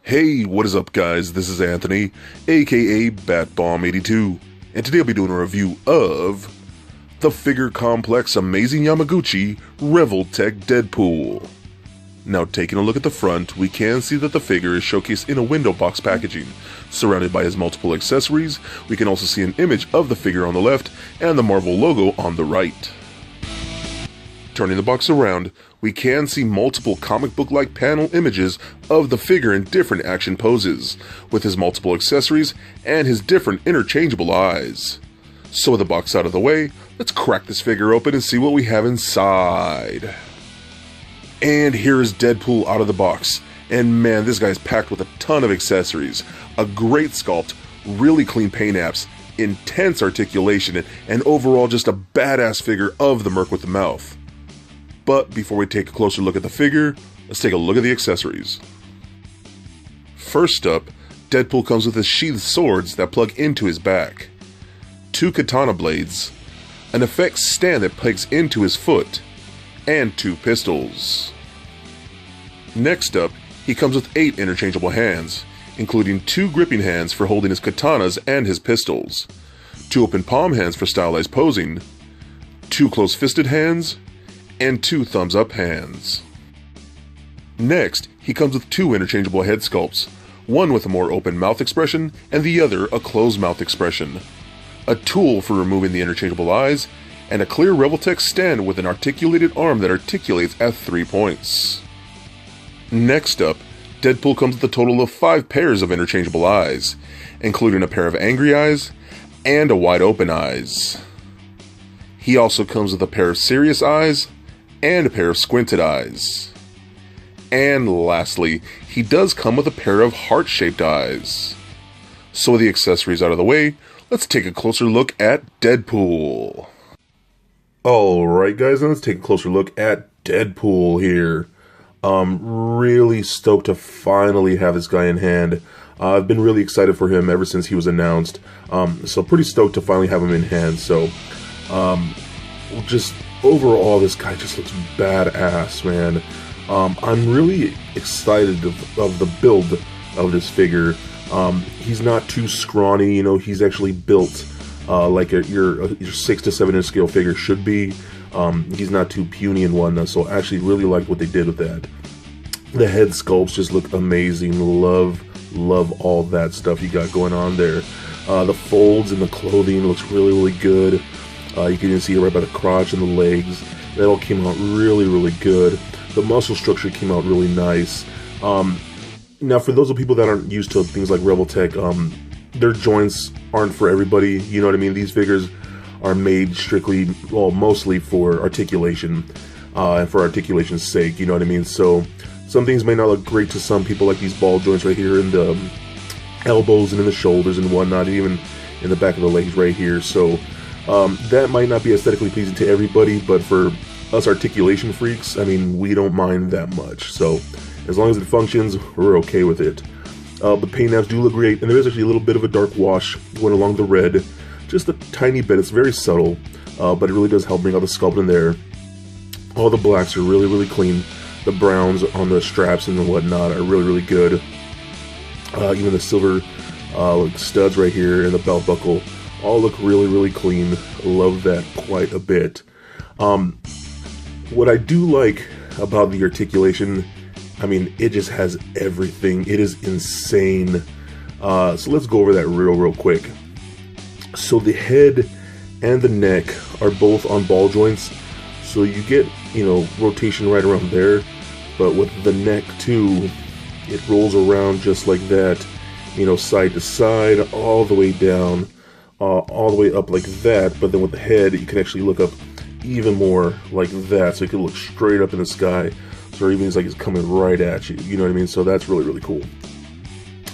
Hey, what is up guys? This is Anthony, aka BatBomb82, and today I'll be doing a review of the Figure Complex Amazing Yamaguchi Revoltech Deadpool. Now taking a look at the front, we can see that the figure is showcased in a window box packaging. Surrounded by his multiple accessories, we can also see an image of the figure on the left and the Marvel logo on the right. Turning the box around, we can see multiple comic book-like panel images of the figure in different action poses, with his multiple accessories and his different interchangeable eyes. So with the box out of the way, let's crack this figure open and see what we have inside. And here is Deadpool out of the box, and man, this guy's packed with a ton of accessories, a great sculpt, really clean paint apps, intense articulation, and overall just a badass figure of the Merc with the Mouth. But before we take a closer look at the figure, let's take a look at the accessories. First up, Deadpool comes with his sheathed swords that plug into his back, 2 katana blades, an effects stand that pegs into his foot, and 2 pistols. Next up, he comes with 8 interchangeable hands, including 2 gripping hands for holding his katanas and his pistols, 2 open palm hands for stylized posing, 2 close-fisted hands, and 2 thumbs-up hands. Next, he comes with 2 interchangeable head sculpts, one with a more open mouth expression and the other a closed mouth expression, a tool for removing the interchangeable eyes, and a clear Revoltech stand with an articulated arm that articulates at 3 points. Next up, Deadpool comes with a total of 5 pairs of interchangeable eyes, including a pair of angry eyes and a wide open eyes. He also comes with a pair of serious eyes and a pair of squinted eyes. And lastly, he does come with a pair of heart-shaped eyes. So with the accessories out of the way, let's take a closer look at Deadpool. Alright guys, now let's take a closer look at Deadpool here. Really stoked to finally have this guy in hand. I've been really excited for him ever since he was announced. So pretty stoked to finally have him in hand. So, just overall, this guy just looks badass, man. I'm really excited of the build of this figure. He's not too scrawny, you know, he's actually built like your 6 to 7 inch scale figure should be. He's not too puny and whatnot, so I actually really liked what they did with that. The head sculpts just look amazing. Love all that stuff you got going on there. The folds in the clothing looks really good. You can even see it right by the crotch and the legs. That all came out really good. The muscle structure came out really nice. Now for those of people that aren't used to things like Revoltech, their joints aren't for everybody, you know what I mean? These figures are made strictly, well, mostly for articulation, and for articulation's sake, you know what I mean? So, some things may not look great to some people, like these ball joints right here in the elbows and in the shoulders and whatnot, and even in the back of the legs right here. So, that might not be aesthetically pleasing to everybody, but for us articulation freaks, I mean, we don't mind that much. So, as long as it functions, we're okay with it. The paint apps do look great, and there is actually a little bit of a dark wash going along the red. Just a tiny bit. It's very subtle, but it really does help bring out the sculpt in there. All the blacks are really clean. The browns on the straps and whatnot are really good. Even the silver studs right here and the belt buckle all look really clean. Love that quite a bit. What I do like about the articulation, I mean, it just has everything. It is insane. So let's go over that real quick. So the head and the neck are both on ball joints, so you get, you know, rotation right around there, but with the neck too, it rolls around just like that, you know, side to side, all the way down, all the way up like that. But then with the head, you can actually look up even more like that, so you can look straight up in the sky, so even it's like it's coming right at you, you know what I mean? So that's really cool.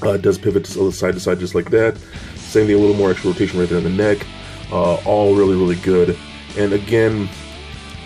It does pivot to side just like that. Same thing, a little more extra rotation right there in the neck. All really good. And again,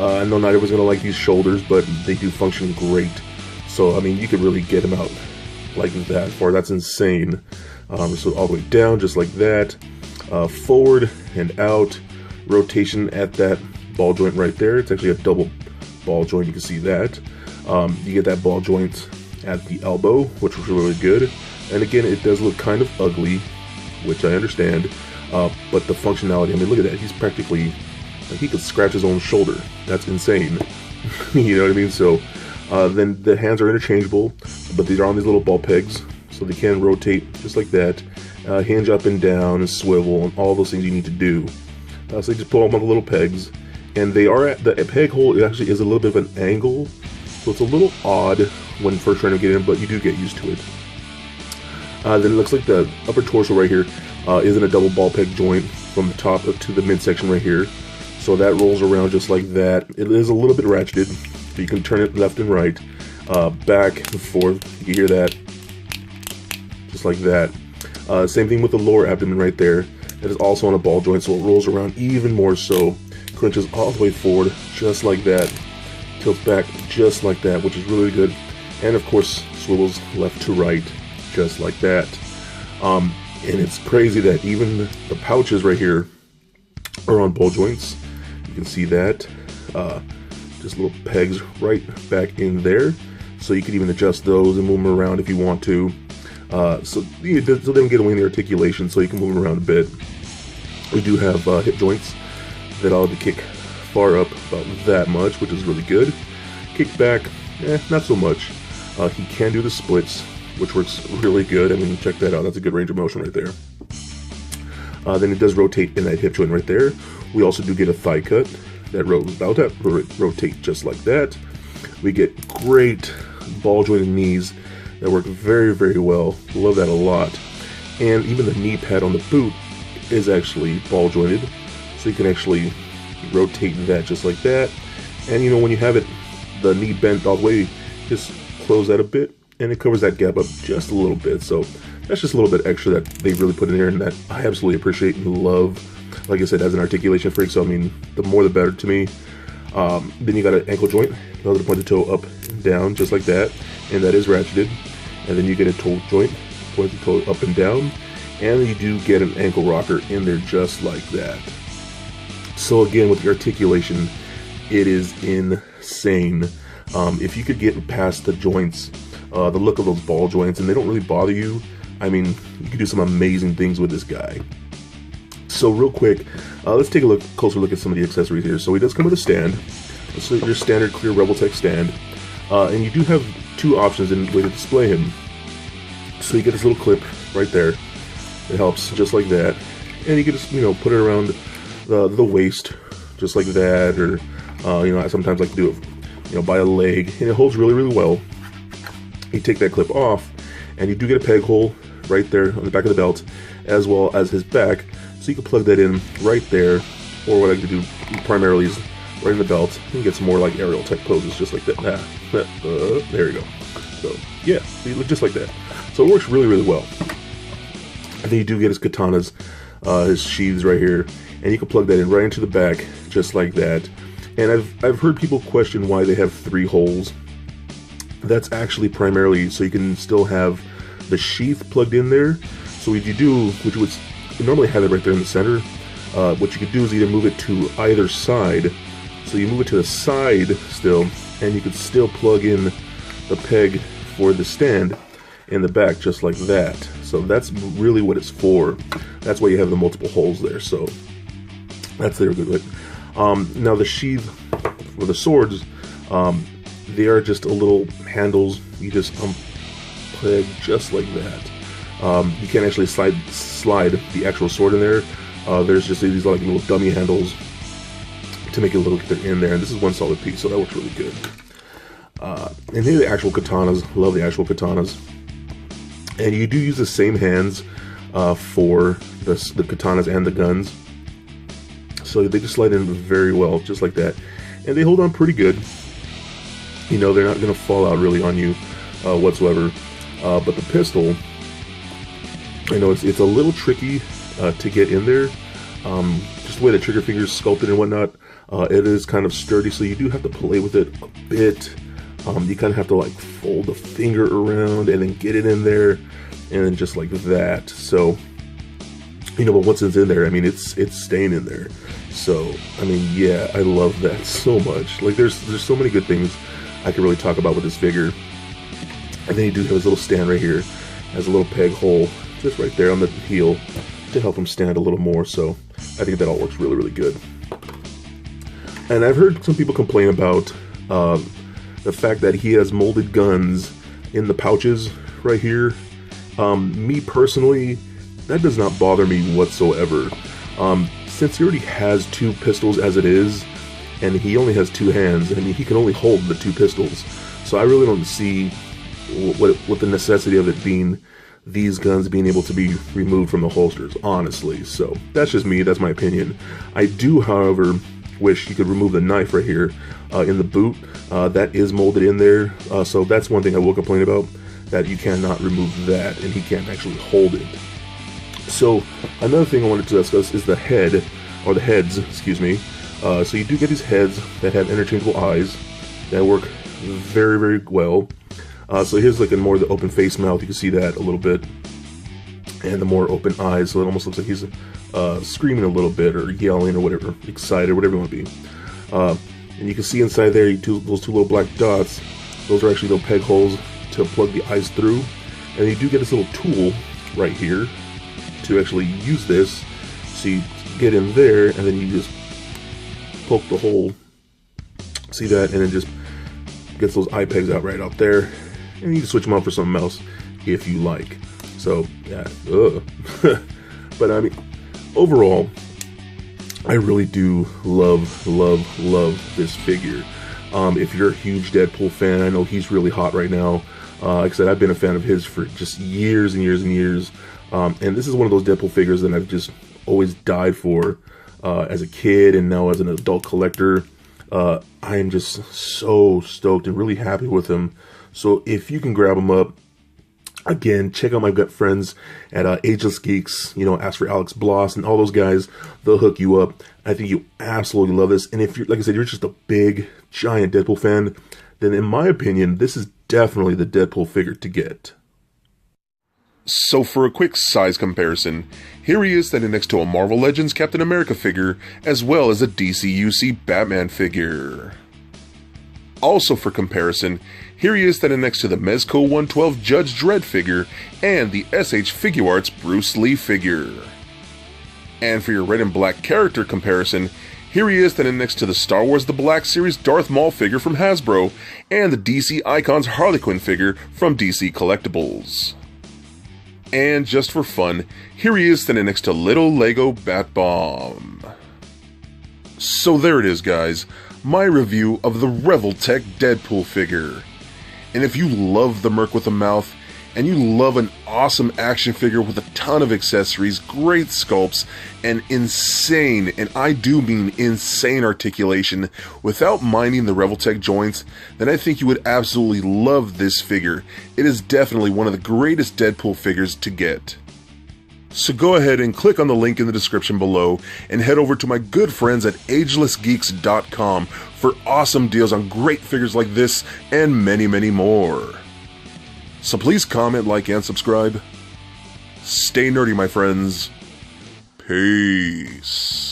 I know not everyone's going to like these shoulders, but they do function great. So, I mean, you could really get them out like that far. That's insane. So all the way down, just like that. Forward and out. Rotation at that ball joint right there. It's actually a double ball joint. You can see that. You get that ball joint at the elbow, which was really good. And again, it does look kind of ugly, which I understand, but the functionality, I mean, look at that. He's practically, like, he could scratch his own shoulder. That's insane. You know what I mean? So then the hands are interchangeable, but these are on these little ball pegs, so they can rotate just like that, hinge up and down and swivel and all those things you need to do. So you just pull them on the little pegs, and they are at the peg hole. It actually is a little bit of an angle, so it's a little odd when first trying to get in, but you do get used to it. Then it looks like the upper torso right here is in a double ball peg joint from the top up to the midsection right here. So that rolls around just like that. It is a little bit ratcheted, so you can turn it left and right, back and forth. You can hear that, just like that. Same thing with the lower abdomen right there. It is also on a ball joint, so it rolls around even more so. Crunches all the way forward, just like that. Tilts back, just like that, which is really good. And of course, swivels left to right, just like that. And it's crazy that even the pouches right here are on ball joints. You can see that. Just little pegs right back in there. So you can even adjust those and move them around if you want to. So they don't get away in the articulation, so you can move them around a bit. We do have hip joints that allow to kick far up about that much, which is really good. Kick back, not so much. He can do the splits, which works really good. I mean, check that out. That's a good range of motion right there. Then it does rotate in that hip joint right there. We also do get a thigh cut that rotate just like that. We get great ball jointed knees that work very, very well. Love that a lot. And even the knee pad on the boot is actually ball jointed, so you can actually rotate that just like that. And you know, when you have it, the knee bent all the way, just close that a bit, and it covers that gap up just a little bit. So that's just a little bit extra that they really put in here, and that I absolutely appreciate and love. Like I said, as an articulation freak, so I mean, the more the better to me. Then you got an ankle joint, another to point the toe up and down, just like that, and that is ratcheted. And then you get a toe joint, point the toe up and down, and you do get an ankle rocker in there just like that. So again, with the articulation, it is insane. If you could get past the joints, the look of those ball joints, and they don't really bother you, I mean, you can do some amazing things with this guy. So real quick, let's take a closer look at some of the accessories here. So he does come with a stand. This is your standard clear Revoltech stand. And you do have two options in the way to display him. So you get this little clip right there. It helps just like that. And you can just, you know, put it around the waist, just like that. Or, you know, I sometimes like to do it, you know, by a leg. And it holds really, really well. You take that clip off, and you do get a peg hole right there on the back of the belt, as well as his back. So you can plug that in right there, or what I can do primarily is right in the belt and get some more like aerial type poses, just like that. There you go. So yeah, you look just like that. So it works really, really well. And then you do get his katanas, his sheaths right here, and you can plug that in right into the back, just like that. And I've heard people question why they have 3 holes. That's actually primarily so you can still have the sheath plugged in there. So what you do, which would normally have it right there in the center, what you could do is either move it to either side. So you move it to the side still, and you could still plug in the peg for the stand in the back, just like that. So that's really what it's for. That's why you have the multiple holes there. So that's there good with. Now the sheath for the swords, they are just a little handles. You just peg just like that. You can't actually slide the actual sword in there. There's just these like little dummy handles to make it look like they're in there. And this is one solid piece, so that works really good. And here are the actual katanas. Love the actual katanas. And you do use the same hands for the katanas and the guns. So they just slide in very well, just like that. And they hold on pretty good. You know, they're not going to fall out really on you whatsoever. But the pistol, I know it's a little tricky to get in there. Just the way the trigger finger is sculpted and whatnot, it is kind of sturdy, so you do have to play with it a bit. You kind of have to like fold the finger around and then get it in there, and then just like that. So, you know, but once it's in there, I mean, it's staying in there. So, I mean, yeah, I love that so much. Like, there's so many good things I could really talk about with this figure. And then you do have his little stand right here. Has a little peg hole just right there on the heel to help him stand a little more. So I think that all works really, really good. And I've heard some people complain about the fact that he has molded guns in the pouches right here. Me personally, that does not bother me whatsoever. Since he already has 2 pistols as it is, and he only has 2 hands, I mean, he can only hold the 2 pistols. So I really don't see what the necessity of it being these guns being able to be removed from the holsters, honestly. So that's just me, that's my opinion. I do, however, wish you could remove the knife right here in the boot. That is molded in there, so that's one thing I will complain about, that you cannot remove that, and he can't actually hold it. So another thing I wanted to discuss is the head, or the heads, excuse me. So you do get these heads that have interchangeable eyes that work very, very well. So here's like a more the open face mouth, you can see that a little bit, and the more open eyes, so it almost looks like he's screaming a little bit, or yelling, or whatever, excited, whatever you want to be. And you can see inside there, those 2 little black dots, those are actually little peg holes to plug the eyes through. And you do get this little tool right here to actually use this. So you get in there, and then you just poke the hole, see that, and then just gets those eye pegs out right out there. And you can switch them on for something else if you like. So, yeah, but I mean, overall, I really do love this figure. If you're a huge Deadpool fan, I know he's really hot right now. Like I said, I've been a fan of his for just years and years and years. And this is one of those Deadpool figures that I've just always died for as a kid, and now as an adult collector. I am just so stoked and really happy with him. So if you can grab him up, again, check out my gut friends at Ageless Geeks. You know, ask for Alex Bloss and all those guys. They'll hook you up. I think you absolutely love this. And if you're, like I said, you're just a big, giant Deadpool fan, then in my opinion, this is definitely the Deadpool figure to get. So for a quick size comparison, here he is standing next to a Marvel Legends Captain America figure, as well as a DCUC Batman figure. Also for comparison, here he is standing next to the Mezco 112 Judge Dredd figure and the SH Figuarts Bruce Lee figure. And for your red and black character comparison, here he is standing next to the Star Wars The Black Series Darth Maul figure from Hasbro and the DC Icons Harley Quinn figure from DC Collectibles. And just for fun, here he is standing next to Little Lego Bat Bomb. So there it is, guys, my review of the Revoltech Deadpool figure. And if you love the Merc with a Mouth, and you love an awesome action figure with a ton of accessories, great sculpts, and insane, and I do mean insane articulation, without minding the Revoltech joints, then I think you would absolutely love this figure. It is definitely one of the greatest Deadpool figures to get. So go ahead and click on the link in the description below and head over to my good friends at agelessgeeks.com for awesome deals on great figures like this and many, many more. So please comment, like, and subscribe. Stay nerdy, my friends. Peace.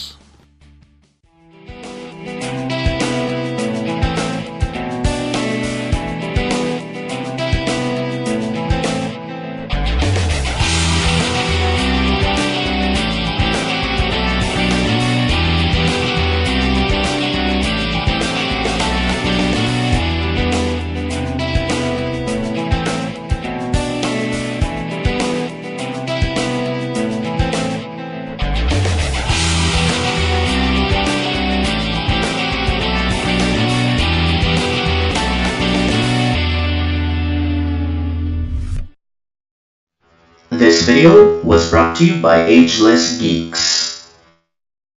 This video was brought to you by Ageless Geeks.